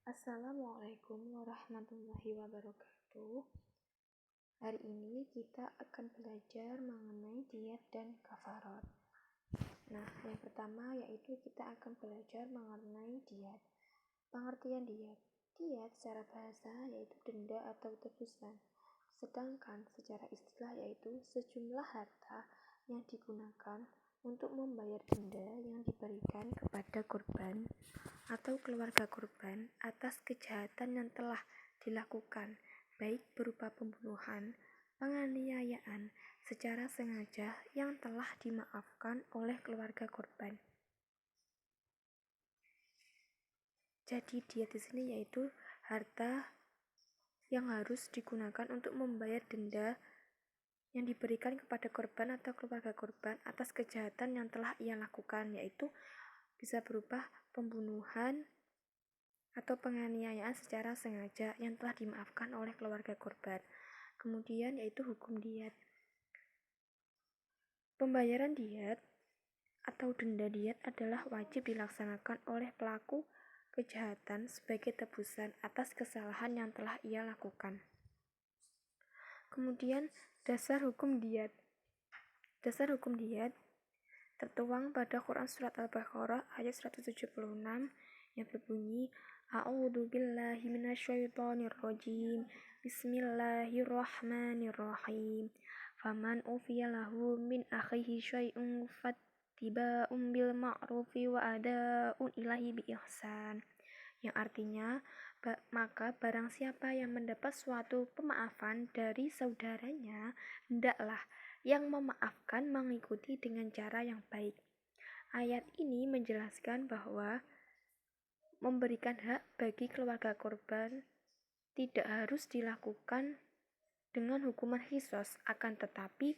Assalamualaikum warahmatullahi wabarakatuh. Hari ini kita akan belajar mengenai diet dan kafarat. Nah, yang pertama yaitu kita akan belajar mengenai diet. Pengertian diet. Diet secara bahasa yaitu denda atau tebusan. Sedangkan secara istilah yaitu sejumlah harta yang digunakan untuk membayar denda yang diberikan kepada korban atau keluarga korban atas kejahatan yang telah dilakukan, baik berupa pembunuhan, penganiayaan secara sengaja yang telah dimaafkan oleh keluarga korban. Jadi diet di sini yaitu harta yang harus digunakan untuk membayar denda yang diberikan kepada korban atau keluarga korban atas kejahatan yang telah ia lakukan, yaitu bisa berupa pembunuhan atau penganiayaan secara sengaja yang telah dimaafkan oleh keluarga korban. Kemudian yaitu hukum diet. Pembayaran diet atau denda diet adalah wajib dilaksanakan oleh pelaku kejahatan sebagai tebusan atas kesalahan yang telah ia lakukan. Kemudian dasar hukum diet. Dasar hukum diet tertuang pada Quran Surat Al-Baqarah ayat 176 yang berbunyi A'udzu billahi minasyaitonir rajim. Bismillahirrahmanirrahim. Faman ufiya lahu min akhihi syai'un fattiba'un bil ma'rufi wa ada'un ilahi bi ihsan. Yang artinya, maka barang siapa yang mendapat suatu pemaafan dari saudaranya, hendaklah yang memaafkan mengikuti dengan cara yang baik. Ayat ini menjelaskan bahwa memberikan hak bagi keluarga korban tidak harus dilakukan dengan hukuman qisas, akan tetapi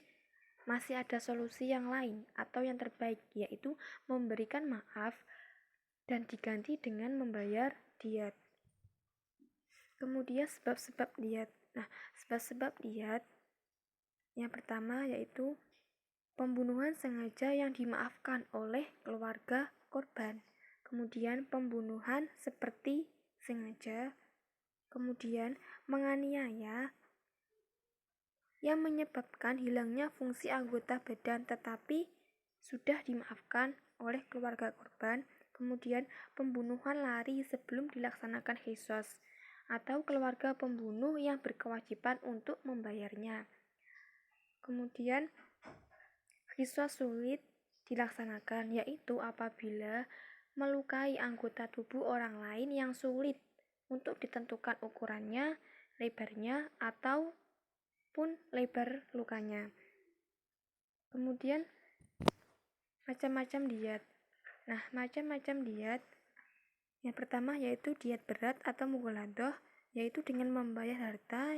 masih ada solusi yang lain atau yang terbaik, yaitu memberikan maaf dan diganti dengan membayar diet. Kemudian sebab-sebab diet. Nah, sebab-sebab diet yang pertama yaitu pembunuhan sengaja yang dimaafkan oleh keluarga korban. Kemudian pembunuhan seperti sengaja. Kemudian menganiaya yang menyebabkan hilangnya fungsi anggota badan tetapi sudah dimaafkan oleh keluarga korban. Kemudian pembunuhan lari sebelum dilaksanakan qisas atau keluarga pembunuh yang berkewajiban untuk membayarnya. Kemudian qisas sulit dilaksanakan, yaitu apabila melukai anggota tubuh orang lain yang sulit untuk ditentukan ukurannya, lebarnya, ataupun lebar lukanya. Kemudian macam-macam diet. Nah, macam-macam diet yang pertama yaitu diet berat atau mughaladah, yaitu dengan membayar harta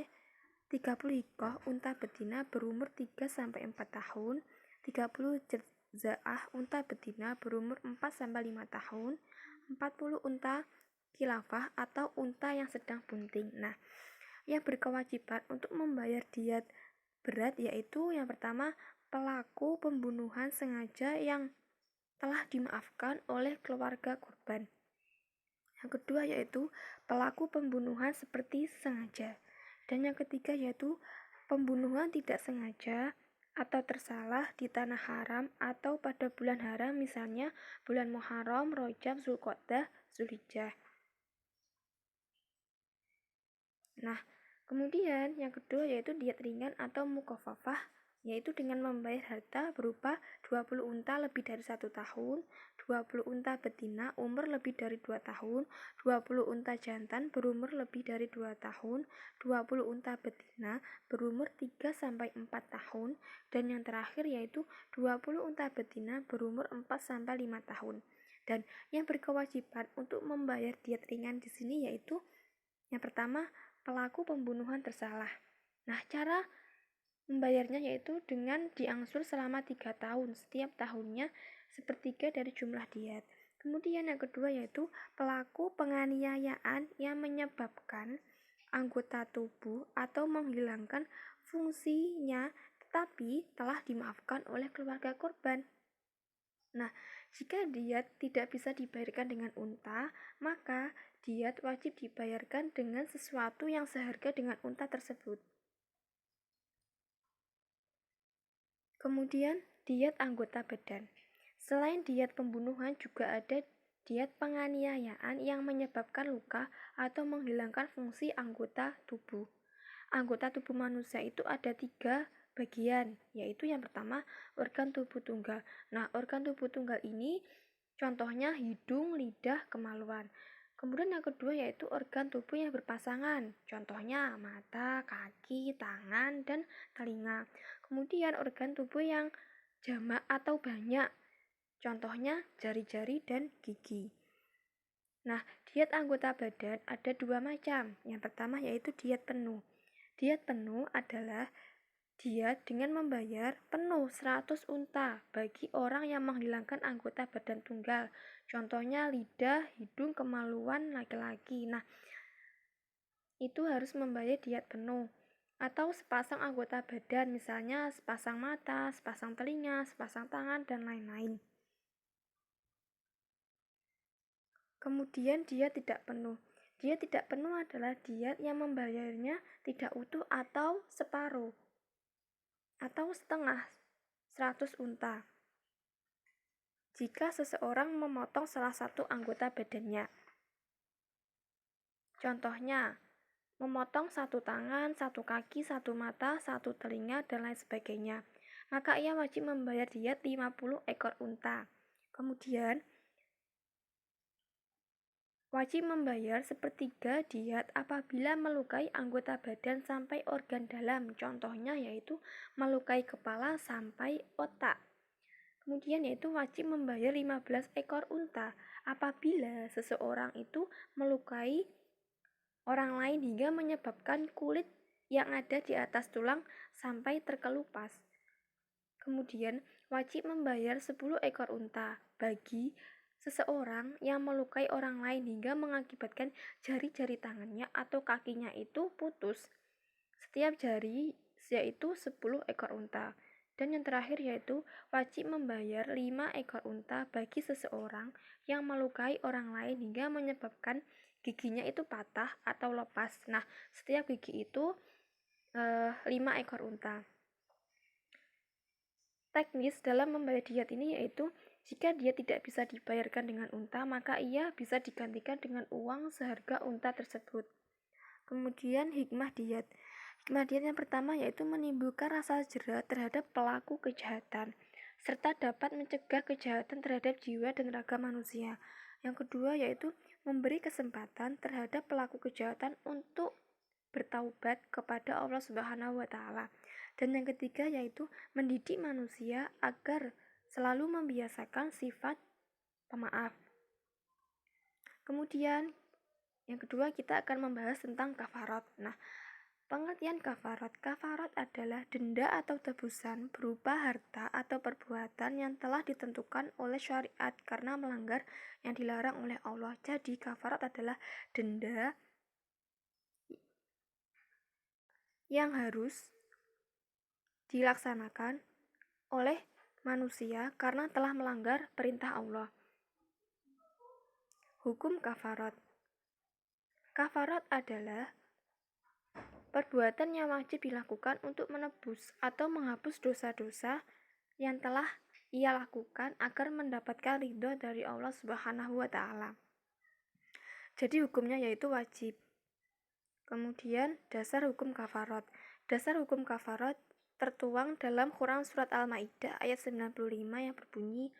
30 hikoh unta betina berumur 3-4 tahun, 30 jaza'ah unta betina berumur 4-5 tahun, 40 unta khilafah atau unta yang sedang bunting. Nah, yang berkewajiban untuk membayar diet berat yaitu yang pertama pelaku pembunuhan sengaja yang telah dimaafkan oleh keluarga korban. Yang kedua yaitu pelaku pembunuhan seperti sengaja. Dan yang ketiga yaitu pembunuhan tidak sengaja atau tersalah di tanah haram atau pada bulan haram, misalnya bulan Muharram, Rajab, Zulqa'dah, Zulhijjah. Nah, kemudian yang kedua yaitu diet ringan atau mukhafafah, yaitu dengan membayar harta berupa 20 unta lebih dari 1 tahun, 20 unta betina umur lebih dari 2 tahun, 20 unta jantan berumur lebih dari 2 tahun, 20 unta betina berumur 3-4 tahun, dan yang terakhir yaitu 20 unta betina berumur 4-5 tahun. Dan yang berkewajiban untuk membayar diet ringan di sini yaitu yang pertama pelaku pembunuhan tersalah. Nah, cara membayarnya yaitu dengan diangsur selama 3 tahun, setiap tahunnya sepertiga dari jumlah diet. Kemudian yang kedua yaitu pelaku penganiayaan yang menyebabkan anggota tubuh atau menghilangkan fungsinya tetapi telah dimaafkan oleh keluarga korban. Nah, jika diet tidak bisa dibayarkan dengan unta, maka diat wajib dibayarkan dengan sesuatu yang seharga dengan unta tersebut. Kemudian, diat anggota badan. Selain diat pembunuhan, juga ada diat penganiayaan yang menyebabkan luka atau menghilangkan fungsi anggota tubuh. Anggota tubuh manusia itu ada 3 bagian, yaitu yang pertama organ tubuh tunggal. Nah, organ tubuh tunggal ini contohnya hidung, lidah, kemaluan. Kemudian yang kedua yaitu organ tubuh yang berpasangan, contohnya mata, kaki, tangan, dan telinga. Kemudian organ tubuh yang jamak atau banyak, contohnya jari-jari dan gigi. Nah, diat anggota badan ada 2 macam. Yang pertama yaitu diat penuh. Diat penuh adalah diat dengan membayar penuh 100 unta bagi orang yang menghilangkan anggota badan tunggal. Contohnya lidah, hidung, kemaluan laki-laki. Nah, itu harus membayar diat penuh. Atau sepasang anggota badan, misalnya sepasang mata, sepasang telinga, sepasang tangan, dan lain-lain. Kemudian diat tidak penuh. Diat tidak penuh adalah diat yang membayarnya tidak utuh atau separuh atau setengah 100 unta jika seseorang memotong salah satu anggota badannya. Contohnya, memotong 1 tangan, 1 kaki, 1 mata, 1 telinga, dan lain sebagainya. Maka ia wajib membayar diat 50 ekor unta. Kemudian, wajib membayar sepertiga diat apabila melukai anggota badan sampai organ dalam, contohnya yaitu melukai kepala sampai otak. Kemudian yaitu wajib membayar 15 ekor unta apabila seseorang itu melukai orang lain hingga menyebabkan kulit yang ada di atas tulang sampai terkelupas. Kemudian wajib membayar 10 ekor unta bagi seseorang yang melukai orang lain hingga mengakibatkan jari-jari tangannya atau kakinya itu putus. Setiap jari yaitu 10 ekor unta. Dan yang terakhir yaitu wajib membayar 5 ekor unta bagi seseorang yang melukai orang lain hingga menyebabkan giginya itu patah atau lepas. Nah, setiap gigi itu 5 ekor unta. Teknis dalam membayar diat ini yaitu jika dia tidak bisa dibayarkan dengan unta, maka ia bisa digantikan dengan uang seharga unta tersebut. Kemudian hikmah diat. Hikmah diat yang pertama yaitu menimbulkan rasa jera terhadap pelaku kejahatan, serta dapat mencegah kejahatan terhadap jiwa dan raga manusia. Yang kedua yaitu memberi kesempatan terhadap pelaku kejahatan untuk bertaubat kepada Allah Subhanahu wa Ta'ala. Dan yang ketiga yaitu mendidik manusia agar selalu membiasakan sifat pemaaf. Kemudian yang kedua kita akan membahas tentang kafarat. Nah, pengertian kafarat. Kafarat adalah denda atau tebusan berupa harta atau perbuatan yang telah ditentukan oleh syariat karena melanggar yang dilarang oleh Allah. Jadi kafarat adalah denda yang harus dilaksanakan oleh manusia karena telah melanggar perintah Allah. Hukum kafarat. Kafarat adalah perbuatan yang wajib dilakukan untuk menebus atau menghapus dosa-dosa yang telah ia lakukan agar mendapatkan ridho dari Allah Subhanahu wa Ta'ala. Jadi hukumnya yaitu wajib. Kemudian dasar hukum kafarat. Dasar hukum kafarat tertuang dalam Quran surat Al-Maidah ayat 95 yang berbunyi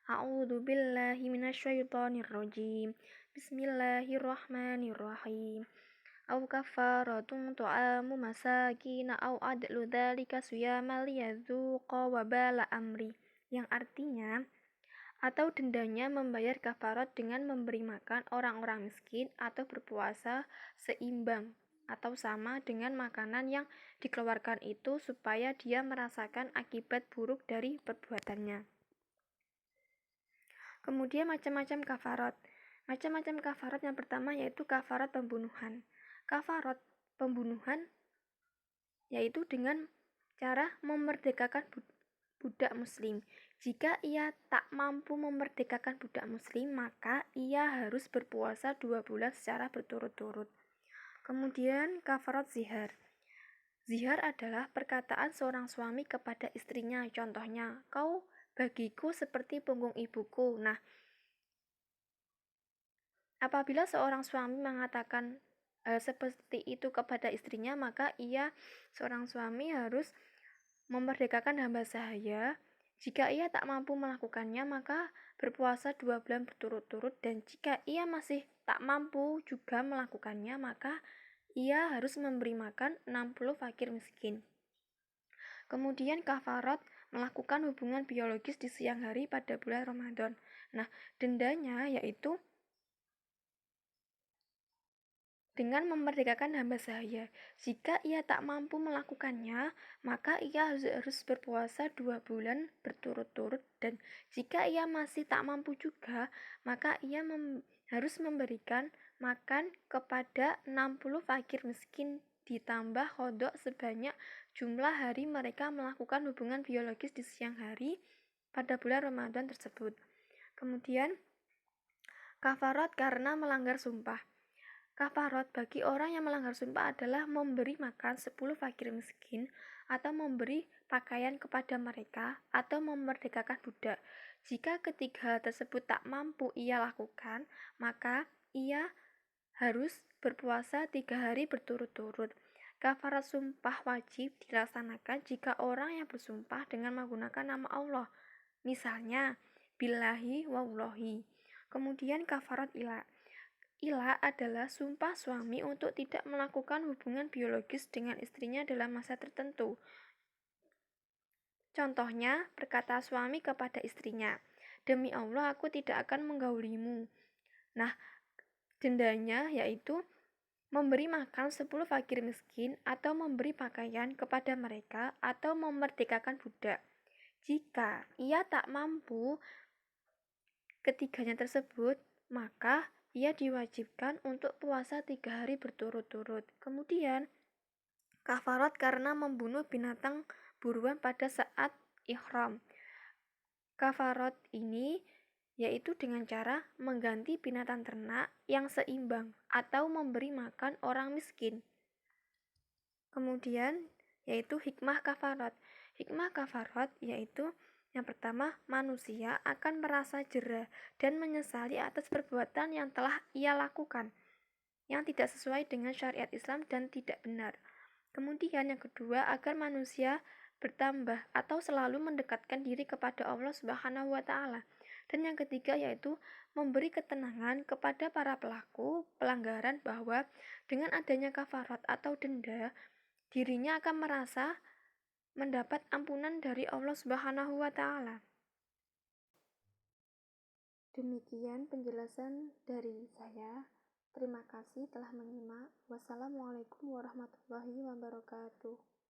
A'udzubillahi minasyaitonirrajim. Bismillahirrahmanirrahim. Au kafaratun tu'amu masakin au adlu dzalika siyama liyadzuqa wabala amri. Yang artinya atau dendanya membayar kafarat dengan memberi makan orang-orang miskin atau berpuasa seimbang atau sama dengan makanan yang dikeluarkan itu supaya dia merasakan akibat buruk dari perbuatannya. Kemudian macam-macam kafarat. Macam-macam kafarat yang pertama yaitu kafarat pembunuhan. Kafarat pembunuhan yaitu dengan cara memerdekakan budak muslim. Jika ia tak mampu memerdekakan budak muslim, maka ia harus berpuasa 2 bulan secara berturut-turut. Kemudian kafarat zihar. Zihar adalah perkataan seorang suami kepada istrinya. Contohnya, kau bagiku seperti punggung ibuku. Nah, apabila seorang suami mengatakan seperti itu kepada istrinya, maka seorang suami harus memerdekakan hamba sahaya. Jika ia tak mampu melakukannya, maka berpuasa 2 bulan berturut-turut, dan jika ia masih tak mampu juga melakukannya, maka ia harus memberi makan 60 fakir miskin. Kemudian kafarat melakukan hubungan biologis di siang hari pada bulan Ramadan. Nah, dendanya yaitu dengan memerdekakan hamba sahaya. Jika ia tak mampu melakukannya, maka ia harus berpuasa 2 bulan berturut-turut, dan jika ia masih tak mampu juga, maka ia harus memberikan makan kepada 60 fakir miskin ditambah qadha sebanyak jumlah hari mereka melakukan hubungan biologis di siang hari pada bulan Ramadan tersebut. Kemudian kafarat karena melanggar sumpah. Kafarat bagi orang yang melanggar sumpah adalah memberi makan 10 fakir miskin, atau memberi pakaian kepada mereka, atau memerdekakan budak. Jika ketiga hal tersebut tak mampu ia lakukan, maka ia harus berpuasa 3 hari berturut-turut. Kafarat sumpah wajib dilaksanakan jika orang yang bersumpah dengan menggunakan nama Allah, misalnya billahi wallahi. Kemudian kafarat ila. Ila adalah sumpah suami untuk tidak melakukan hubungan biologis dengan istrinya dalam masa tertentu. Contohnya, berkata suami kepada istrinya, "Demi Allah, aku tidak akan menggaulimu." Nah, dendanya yaitu memberi makan 10 fakir miskin, atau memberi pakaian kepada mereka, atau memerdekakan budak. Jika ia tak mampu ketiganya tersebut, maka ia diwajibkan untuk puasa 3 hari berturut-turut. Kemudian kafarat karena membunuh binatang buruan pada saat ihram. Kafarat ini yaitu dengan cara mengganti binatang ternak yang seimbang, atau memberi makan orang miskin. Kemudian yaitu hikmah kafarat. Hikmah kafarat yaitu yang pertama, manusia akan merasa jera dan menyesali atas perbuatan yang telah ia lakukan, yang tidak sesuai dengan syariat Islam dan tidak benar. Kemudian yang kedua, agar manusia bertambah atau selalu mendekatkan diri kepada Allah Subhanahu wa Ta'ala. Dan yang ketiga yaitu memberi ketenangan kepada para pelaku pelanggaran bahwa dengan adanya kafarat atau denda, dirinya akan merasa mendapat ampunan dari Allah Subhanahu wa Ta'ala. Demikian penjelasan dari saya. Terima kasih telah menyimak. Wassalamualaikum warahmatullahi wabarakatuh.